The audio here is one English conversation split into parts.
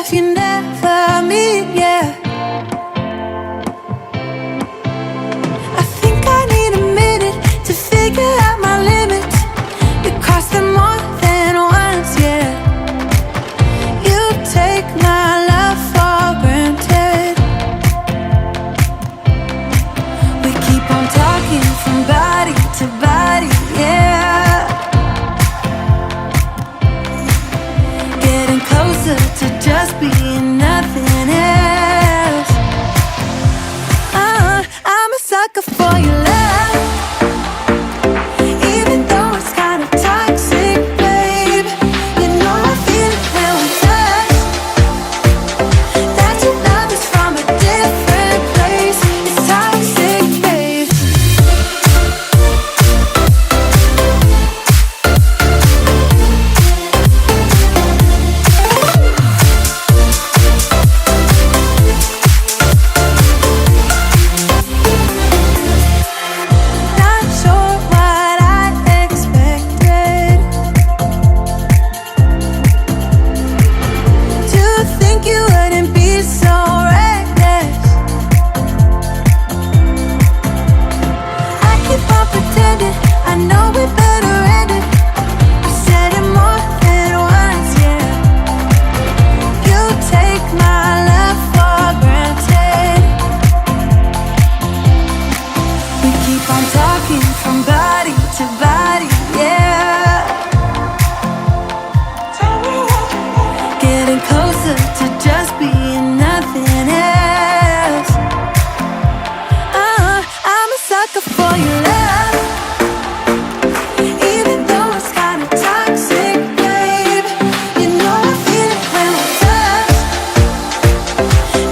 paths you never meet, yeah. I think I need a minute to figure out my limits. You cross them more than once, yeah. You take my love for granted. We keep on talking from body to body, yeah. Getting closer to just being nothing else. I'm a sucker for your love, even though it's kind of toxic, babe. You know I feel it when we touch, that your love is from a different place. It's toxic, babe. Not sure what I expected. To think you wouldn't be so reckless. I keep on pretending I know we better end it. I said it more than once, yeah. You take my love for granted. We keep on talking from body to body, yeah. Getting closer to just being nothing else. I'm a sucker for your love, even though it's kind of toxic, babe. You know I feel it when we touch,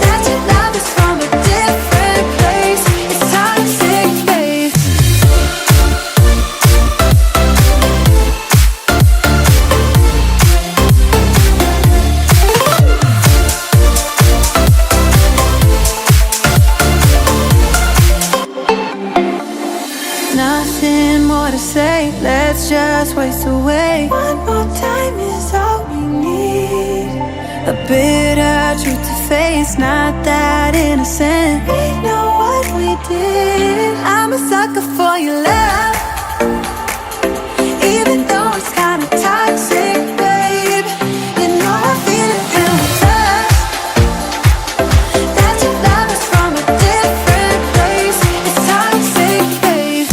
that your love is from a different place. It's toxic, babe. Nothing more to say, let's just waste away. One more time is all we need. A bitter truth to face, not that innocent. We know what we did. I'm a sucker for your love, even though it's kind of toxic, babe. You know I feel it when we touch, that your love is from a different place. It's toxic, babe.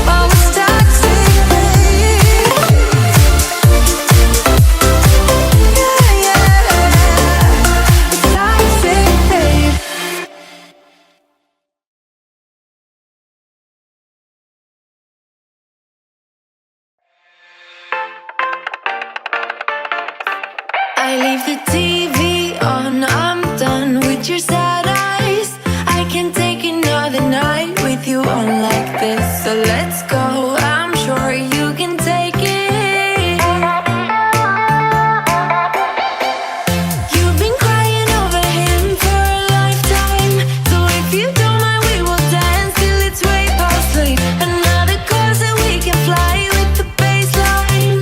Oh, it's toxic, babe. Yeah, yeah. It's toxic, babe. I leave the TV on, I'm done with your sad eyes. I can't take another night with you on like this. So let's go, I'm sure you can take it. You've been crying over him for a lifetime. So if you don't mind, we will dance till it's way past sleep. Another course that we can fly with the baseline.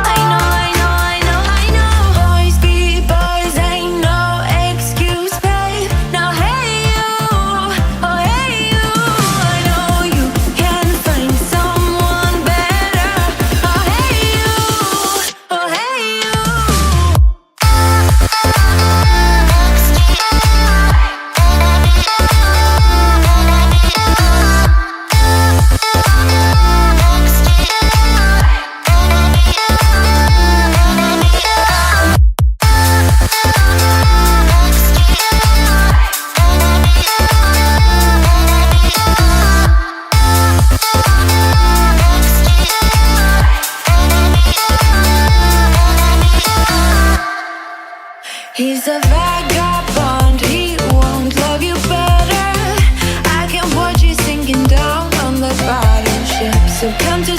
I know, I know, I know, I know. Boys be boys, ain't no excuse, babe. Now hey you, oh hey you. I know you can find someone better. Oh hey you, oh hey you. He's a vagabond, he won't love you better. I can watch you sinking down on the battleship. So come to